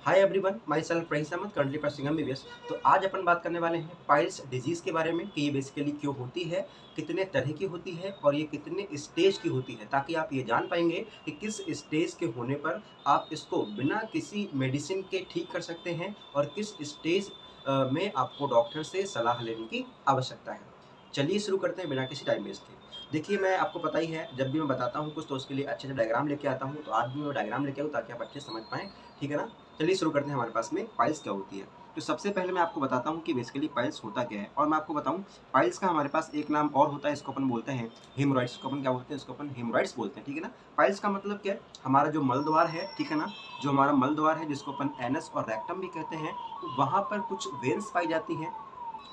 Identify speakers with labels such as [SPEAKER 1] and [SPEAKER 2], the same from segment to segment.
[SPEAKER 1] हाय everyone, myself Rais Ahmad, currently pursuing MBBS. तो आज अपन बात करने वाले हैं पाइल्स डिजीज़ के बारे में कि ये बेसिकली क्यों होती है, कितने तरह की होती है और ये कितने स्टेज की होती है, ताकि आप ये जान पाएंगे कि किस स्टेज के होने पर आप इसको बिना किसी मेडिसिन के ठीक कर सकते हैं और किस स्टेज में आपको डॉक्टर से सलाह लेने की आवश्यकता है। चलिए शुरू करते हैं बिना किसी टाइम वेस्ट के। देखिए, मैं आपको पता ही है, जब भी मैं बताता हूँ कुछ तो उसके लिए अच्छे से डायग्राम लेके आता हूँ, तो आज भी मैं डायग्राम लेके आऊँ ताकि आप अच्छे से समझ पाएँ, ठीक है ना? चलिए शुरू करते हैं हमारे पास में पाइल्स क्या होती है। तो सबसे पहले मैं आपको बताता हूँ कि बेसिकली पाइल्स होता क्या है, और मैं आपको बताऊँ पाइल्स का हमारे पास एक नाम और होता है, इसको अपन बोलते हैं हेमोरॉइड्स। इसको अपन क्या बोलते हैं? इसको अपन हेमोरॉइड्स बोलते हैं, ठीक है ना? पाइल्स का मतलब क्या है? हमारा जो मल द्वार है, ठीक है ना? जो हमारा मल द्वार है जिसको अपन एनस और रेक्टम भी कहते हैं, तो वहाँ पर कुछ वेन्स पाई जाती हैं।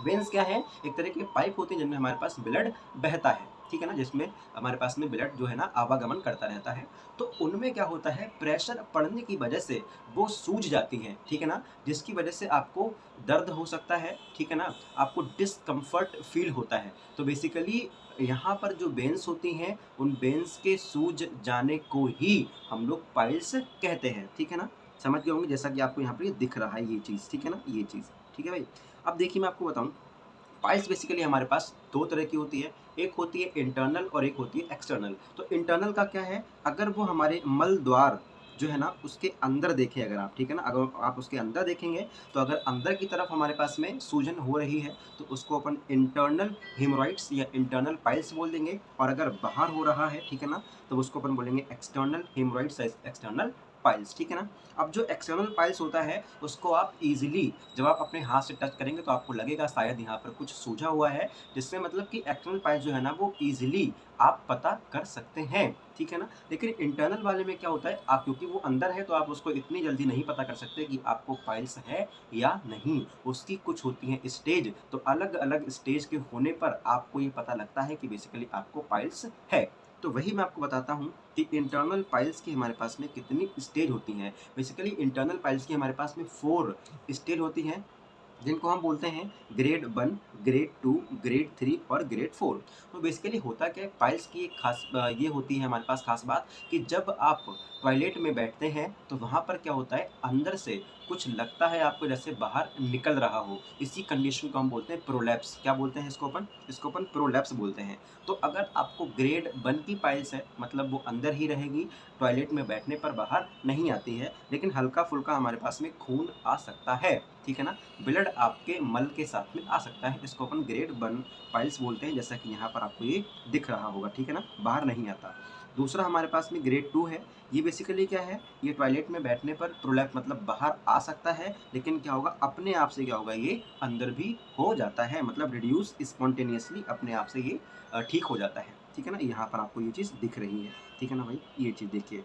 [SPEAKER 1] वेन्स क्या है? एक तरह के पाइप होते हैं जिनमें हमारे पास ब्लड बहता है, ठीक है ना? जिसमें हमारे पास में ब्लड जो है ना आवागमन करता रहता है। तो उनमें क्या होता है, प्रेशर पड़ने की वजह से वो सूज जाती हैं, ठीक है ना? जिसकी वजह से आपको दर्द हो सकता है, ठीक है ना? आपको डिस्कम्फर्ट फील होता है। तो बेसिकली यहाँ पर जो वेन्स होती हैं, उन वेन्स के सूज जाने को ही हम लोग पाइल्स कहते हैं, ठीक है ना? समझ गए होंगे, जैसा कि आपको यहाँ पर ये दिख रहा है ये चीज़, ठीक है ना? ये चीज़, ठीक है भाई? अब देखिए, मैं आपको बताऊँ, पाइल्स बेसिकली हमारे पास 2 तरह की होती है। एक होती है इंटरनल और एक होती है एक्सटर्नल। तो इंटरनल का क्या है, अगर वो हमारे मल द्वार जो है ना उसके अंदर देखें अगर आप, ठीक है ना? अगर आप उसके अंदर देखेंगे, तो अगर अंदर की तरफ हमारे पास में सूजन हो रही है, तो उसको अपन इंटरनल हेमोरॉइड्स या इंटरनल पाइल्स बोल देंगे, और अगर बाहर हो रहा है, ठीक है ना? तो उसको अपन बोलेंगे एक्सटर्नल हेमोरॉइड्स या एक्सटर्नल पाइल्स, ठीक है ना? अब जो एक्सटर्नल पाइल्स होता है, उसको आप ईज़िली जब आप अपने हाथ से टच करेंगे तो आपको लगेगा शायद यहाँ पर कुछ सूजा हुआ है, जिससे मतलब कि एक्सटर्नल पाइल्स जो है ना वो ईज़िली आप पता कर सकते हैं, ठीक है ना? लेकिन इंटरनल वाले में क्या होता है, आप क्योंकि वो अंदर है तो आप उसको इतनी जल्दी नहीं पता कर सकते कि आपको पाइल्स है या नहीं। उसकी कुछ होती हैं स्टेज, तो अलग-अलग स्टेज के होने पर आपको ये पता लगता है कि बेसिकली आपको पाइल्स है। तो वही मैं आपको बताता हूँ कि इंटरनल पाइल्स की हमारे पास में कितनी स्टेज होती हैं। बेसिकली इंटरनल पाइल्स की हमारे पास में 4 स्टेज होती हैं, जिनको हम बोलते हैं ग्रेड 1, ग्रेड 2, ग्रेड 3 और ग्रेड 4। तो बेसिकली होता क्या है, पाइल्स की एक खास ये होती है हमारे पास खास बात, कि जब आप टॉयलेट में बैठते हैं तो वहाँ पर क्या होता है, अंदर से कुछ लगता है आपको जैसे बाहर निकल रहा हो। इसी कंडीशन को हम बोलते हैं प्रोलैप्स। क्या बोलते हैं इसको अपन? इसको अपन प्रोलैप्स बोलते हैं। तो अगर आपको ग्रेड 1 की पाइल्स है, मतलब वो अंदर ही रहेगी, टॉयलेट में बैठने पर बाहर नहीं आती है, लेकिन हल्का-फुल्का हमारे पास में खून आ सकता है, ठीक है ना? ब्लड आपके मल के साथ में आ सकता है। इसको अपन ग्रेड 1 पाइल्स बोलते हैं, जैसा कि यहाँ पर आपको ये दिख रहा होगा, ठीक है ना? बाहर नहीं आता। दूसरा हमारे पास में ग्रेड 2 है। ये बेसिकली क्या है, ये टॉयलेट में बैठने पर प्रोलैप्स मतलब बाहर आ सकता है, लेकिन क्या होगा, अपने आप से क्या होगा, ये अंदर भी हो जाता है, मतलब रिड्यूस स्पॉन्टेनियसली अपने आप से ये ठीक हो जाता है, ठीक है ना? यहाँ पर आपको ये चीज़ दिख रही है, ठीक है ना भाई? ये चीज़ देखिए।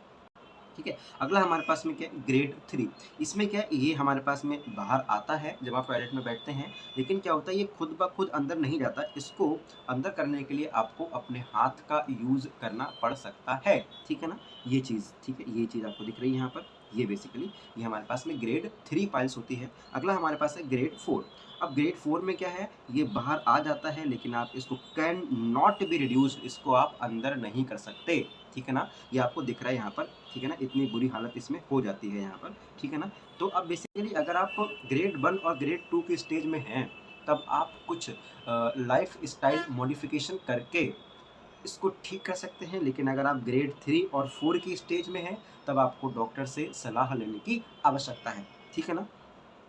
[SPEAKER 1] ठीक है? अगला हमारे पास में क्या है, ग्रेड 3। इसमें क्या है, ये हमारे पास में बाहर आता है जब आप टॉयलेट में बैठते हैं, लेकिन क्या होता है, ये खुद ब खुद अंदर नहीं जाता। इसको अंदर करने के लिए आपको अपने हाथ का यूज़ करना पड़ सकता है, ठीक है ना? ये चीज़, ठीक है? ये चीज़ आपको दिख रही है यहाँ पर, ये बेसिकली ये हमारे पास में ग्रेड 3 पाइल्स होती है। अगला हमारे पास है ग्रेड 4। अब ग्रेड 4 में क्या है, ये बाहर आ जाता है, लेकिन आप इसको कैन नॉट बी रिड्यूस्ड, इसको आप अंदर नहीं कर सकते, ठीक है ना? ये आपको दिख रहा है यहाँ पर, ठीक है ना? इतनी बुरी हालत इसमें हो जाती है यहाँ पर, ठीक है ना? तो अब बेसिकली अगर आप ग्रेड 1 और ग्रेड 2 की स्टेज में हैं, तब आप कुछ लाइफ़स्टाइल मॉडिफ़िकेशन करके इसको ठीक कर सकते हैं। लेकिन अगर आप ग्रेड 3 और 4 की स्टेज में हैं, तब आपको डॉक्टर से सलाह लेने की आवश्यकता है, ठीक है ना?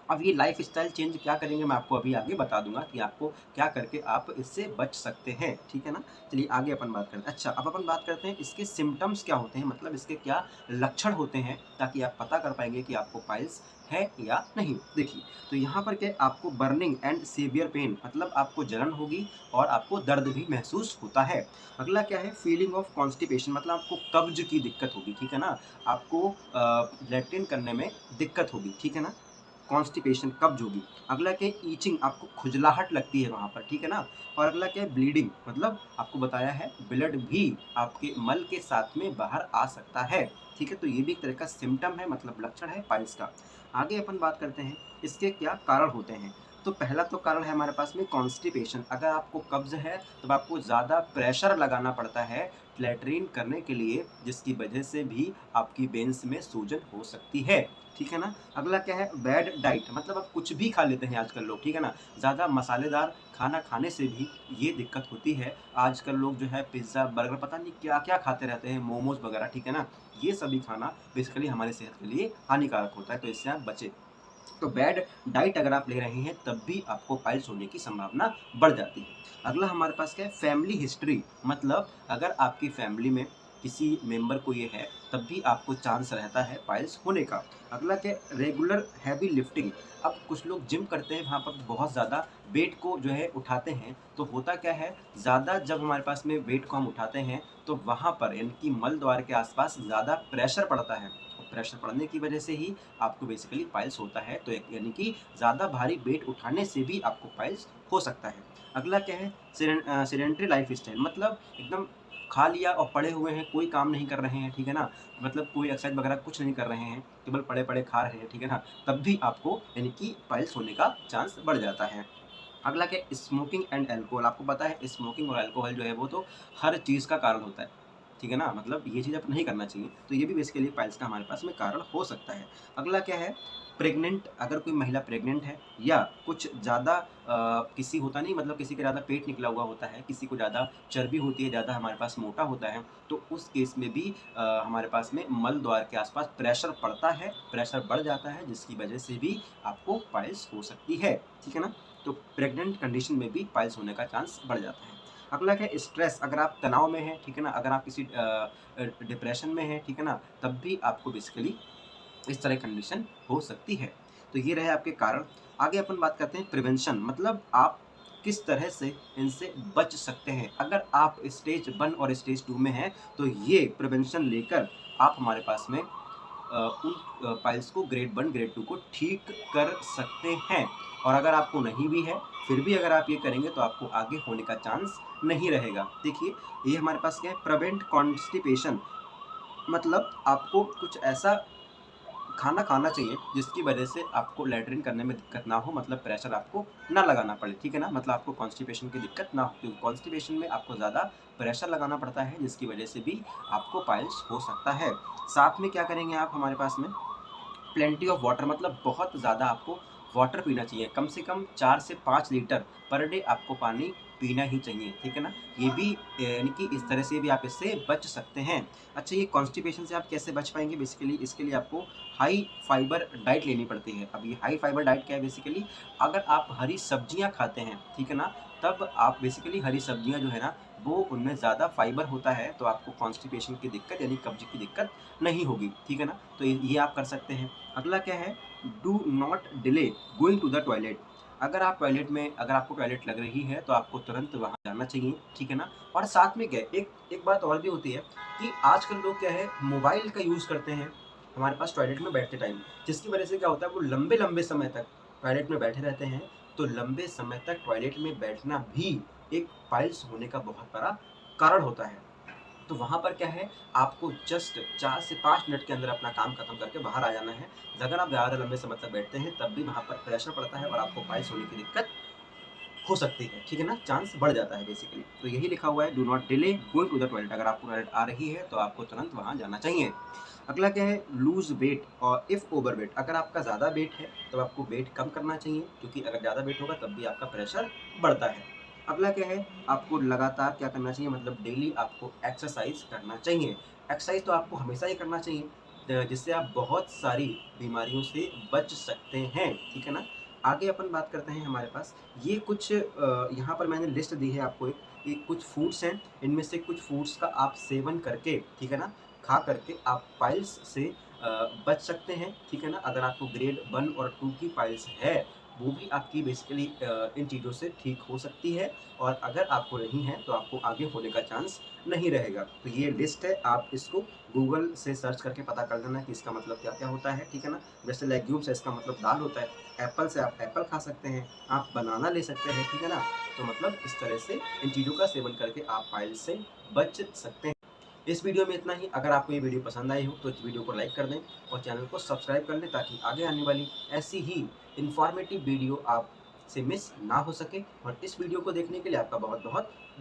[SPEAKER 1] अब ये लाइफ़स्टाइल चेंज क्या करेंगे, मैं आपको अभी आगे बता दूँगा कि आपको क्या करके आप इससे बच सकते हैं, ठीक है ना? चलिए आगे अपन बात करते हैं। अच्छा, अब अपन बात करते हैं इसके सिम्पटम्स क्या होते हैं, मतलब इसके क्या लक्षण होते हैं, ताकि आप पता कर पाएँगे कि आपको पाइल्स है या नहीं। देखिए, तो यहाँ पर क्या है, आपको बर्निंग एंड सीवियर पेन, मतलब आपको जलन होगी और आपको दर्द भी महसूस होता है। अगला क्या है, फीलिंग ऑफ कॉन्स्टिपेशन, मतलब आपको कब्ज़ की दिक्कत होगी, ठीक है ना? आपको लैट्रिन करने में दिक्कत होगी, ठीक है ना? कॉन्स्टिपेशन, कब्ज होगी। अगला क्या है, ईचिंग, आपको खुजलाहट लगती है वहाँ पर, ठीक है ना? और अगला क्या है, ब्लीडिंग, मतलब आपको बताया है ब्लड भी आपके मल के साथ में बाहर आ सकता है, ठीक है? तो ये भी एक तरह का सिम्पटम है, मतलब लक्षण है पाइल्स का। आगे अपन बात करते हैं इसके क्या कारण होते हैं। तो पहला तो कारण है हमारे पास में कॉन्स्टिपेशन। अगर आपको कब्ज है तो आपको ज़्यादा प्रेशर लगाना पड़ता है लैट्रीन करने के लिए, जिसकी वजह से भी आपकी वेन्स में सूजन हो सकती है, ठीक है ना। अगला क्या है, बैड डाइट, मतलब आप कुछ भी खा लेते हैं आजकल लोग, ठीक है ना। ज़्यादा मसालेदार खाना खाने से भी ये दिक्कत होती है। आजकल लोग जो है पिज़्ज़ा, बर्गर, पता नहीं क्या-क्या खाते रहते हैं, मोमोज़ वगैरह, ठीक है ना। ये सभी खाना बेसिकली हमारी सेहत के लिए हानिकारक होता है, तो इससे आप बचें। तो बैड डाइट अगर आप ले रहे हैं तब भी आपको पाइल्स होने की संभावना बढ़ जाती है। अगला हमारे पास क्या है, फैमिली हिस्ट्री, मतलब अगर आपकी फैमिली में किसी मेंबर को ये है तब भी आपको चांस रहता है पाइल्स होने का। अगला क्या है, रेगुलर हैवी लिफ्टिंग। अब कुछ लोग जिम करते हैं, वहाँ पर बहुत ज़्यादा वेट को जो है उठाते हैं, तो होता क्या है, ज़्यादा जब हमारे पास में वेट को हम उठाते हैं तो वहाँ पर यानी कि मल द्वार के आसपास ज़्यादा प्रेशर पड़ता है। और प्रेशर पड़ने की वजह से ही आपको बेसिकली पाइल्स होता है, तो यानी कि ज़्यादा भारी वेट उठाने से भी आपको पाइल्स हो सकता है। अगला क्या है, सेडेंटरी लाइफ़स्टाइल, मतलब एकदम खा लिया और पड़े हुए हैं, कोई काम नहीं कर रहे हैं, ठीक है ना? मतलब कोई एक्सरसाइज़ वगैरह कुछ नहीं कर रहे हैं, केवल पड़े-पड़े खा रहे हैं, ठीक है ना? तब भी आपको यानी कि पाइल्स होने का चांस बढ़ जाता है। अगला क्या है, स्मोकिंग एंड अल्कोहल। आपको पता है स्मोकिंग और अल्कोहल जो है वो तो हर चीज़ का कारण होता है, ठीक है ना? मतलब ये चीज़ आपको नहीं करना चाहिए, तो ये भी बेसिकली पाइल्स का हमारे पास में कारण हो सकता है। अगला क्या है, प्रेग्नेंट, अगर कोई महिला प्रेग्नेंट है या कुछ ज़्यादा किसी होता नहीं, मतलब किसी का ज़्यादा पेट निकला हुआ होता है, किसी को ज़्यादा चर्बी होती है, ज़्यादा हमारे पास मोटा होता है, तो उस केस में भी हमारे पास में मल द्वार के आसपास प्रेशर पड़ता है, प्रेशर बढ़ जाता है, जिसकी वजह से भी आपको पाइल्स हो सकती है, ठीक है ना? तो प्रेग्नेंट कंडीशन में भी पाइल्स होने का चांस बढ़ जाता है। अगला क्या है, स्ट्रेस, अगर आप तनाव में हैं, ठीक है ना, अगर आप किसी डिप्रेशन में हैं, ठीक है ना, तब भी आपको बेसिकली इस तरह की कंडीशन हो सकती है। तो ये रहे आपके कारण। आगे अपन बात करते हैं प्रिवेंशन, मतलब आप किस तरह से इनसे बच सकते हैं। अगर आप स्टेज 1 और स्टेज 2 में हैं, तो ये प्रिवेंशन लेकर आप हमारे पास में उन पाइल्स को ग्रेड 1, ग्रेड 2 को ठीक कर सकते हैं। और अगर आपको नहीं भी है, फिर भी अगर आप ये करेंगे तो आपको आगे होने का चांस नहीं रहेगा। देखिए, ये हमारे पास क्या है, प्रिवेंट कॉन्स्टिपेशन, मतलब आपको कुछ ऐसा खाना खाना चाहिए जिसकी वजह से आपको लैट्रिन करने में दिक्कत ना हो, मतलब प्रेशर आपको ना लगाना पड़े, ठीक है ना? मतलब आपको कॉन्स्टिपेशन की दिक्कत ना हो, क्योंकि कॉन्स्टिपेशन में आपको ज़्यादा प्रेशर लगाना पड़ता है, जिसकी वजह से भी आपको पाइल्स हो सकता है। साथ में क्या करेंगे आप हमारे पास में, प्लेंटी ऑफ वाटर, मतलब बहुत ज़्यादा आपको वाटर पीना चाहिए, कम से कम 4 से 5 लीटर पर डे आपको पानी पीना ही चाहिए, ठीक है ना? ये भी यानी कि इस तरह से भी आप इससे बच सकते हैं। अच्छा, ये कॉन्स्टिपेशन से आप कैसे बच पाएँगे? बेसिकली इसके लिए आपको हाई फाइबर डाइट लेनी पड़ती है। अब ये हाई फाइबर डाइट क्या है बेसिकली? अगर आप हरी सब्जियाँ खाते हैं, ठीक है ना? तब आप बेसिकली हरी सब्जियाँ जो है ना, वो उनमें ज़्यादा फाइबर होता है, तो आपको कॉन्स्टिपेशन की दिक्कत यानी कब्ज़ की दिक्कत नहीं होगी, ठीक है ना? तो ये आप कर सकते हैं। अगला क्या है, do not delay going to the toilet. अगर आपको टॉयलेट लग रही है तो आपको तुरंत वहाँ जाना चाहिए, ठीक है ना? और साथ में क्या है, एक बात और भी होती है कि आजकल लोग क्या है, मोबाइल का यूज़ करते हैं हमारे पास टॉयलेट में बैठते टाइम, जिसकी वजह से क्या होता है, वो लंबे-लंबे समय तक टॉयलेट में बैठे रहते हैं। तो लंबे समय तक टॉयलेट में बैठना भी एक पाइल्स होने का बहुत बड़ा कारण होता है। तो वहाँ पर क्या है, आपको जस्ट 4 से 5 मिनट के अंदर अपना काम खत्म करके बाहर आ जाना है। अगर आप ज़्यादा लंबे समय तक बैठते हैं तब भी वहाँ पर प्रेशर पड़ता है और आपको पाइल्स होने की दिक्कत हो सकती है, ठीक है ना? चांस बढ़ जाता है बेसिकली। तो यही लिखा हुआ है, do not delay going to the toilet, अगर आपको टॉयलेट आ रही है तो आपको तुरंत वहाँ जाना चाहिए। अगला क्या है, लूज़ वेट और इफ ओवर वेट, अगर आपका ज़्यादा वेट है तो आपको वेट कम करना चाहिए, क्योंकि अगर ज़्यादा वेट होगा तब भी आपका प्रेशर बढ़ता है। अगला क्या है, आपको लगातार क्या करना चाहिए, मतलब डेली आपको एक्सरसाइज करना चाहिए। एक्सरसाइज तो आपको हमेशा ही करना चाहिए, जिससे आप बहुत सारी बीमारियों से बच सकते हैं, ठीक है ना? आगे अपन बात करते हैं हमारे पास, ये कुछ यहाँ पर मैंने लिस्ट दी है आपको, एक ये कुछ फूड्स हैं, इनमें से कुछ फूड्स का आप सेवन करके, ठीक है ना, खा करके आप पाइल्स से बच सकते हैं, ठीक है ना? अगर आपको ग्रेड 1 और 2 की पाइल्स है, वो भी आपकी बेसिकली इन चीज़ों से ठीक हो सकती है, और अगर आपको नहीं है, तो आपको आगे होने का चांस नहीं रहेगा। तो ये लिस्ट है, आप इसको गूगल से सर्च करके पता कर लेना कि इसका मतलब क्या-क्या होता है, ठीक है ना? जैसे लेग्यूम्स है, इसका मतलब दाल होता है, एप्पल से आप एप्पल खा सकते हैं, आप बनाना ले सकते हैं, ठीक है ना? तो मतलब इस तरह से इन चीज़ों का सेवन करके आप पाइल्स से बच सकते हैं। इस वीडियो में इतना ही। अगर आपको ये वीडियो पसंद आई हो तो इस वीडियो को लाइक कर दें और चैनल को सब्सक्राइब कर लें, ताकि आगे आने वाली ऐसी ही इन्फॉर्मेटिव वीडियो आपसे मिस ना हो सके। और इस वीडियो को देखने के लिए आपका बहुत-बहुत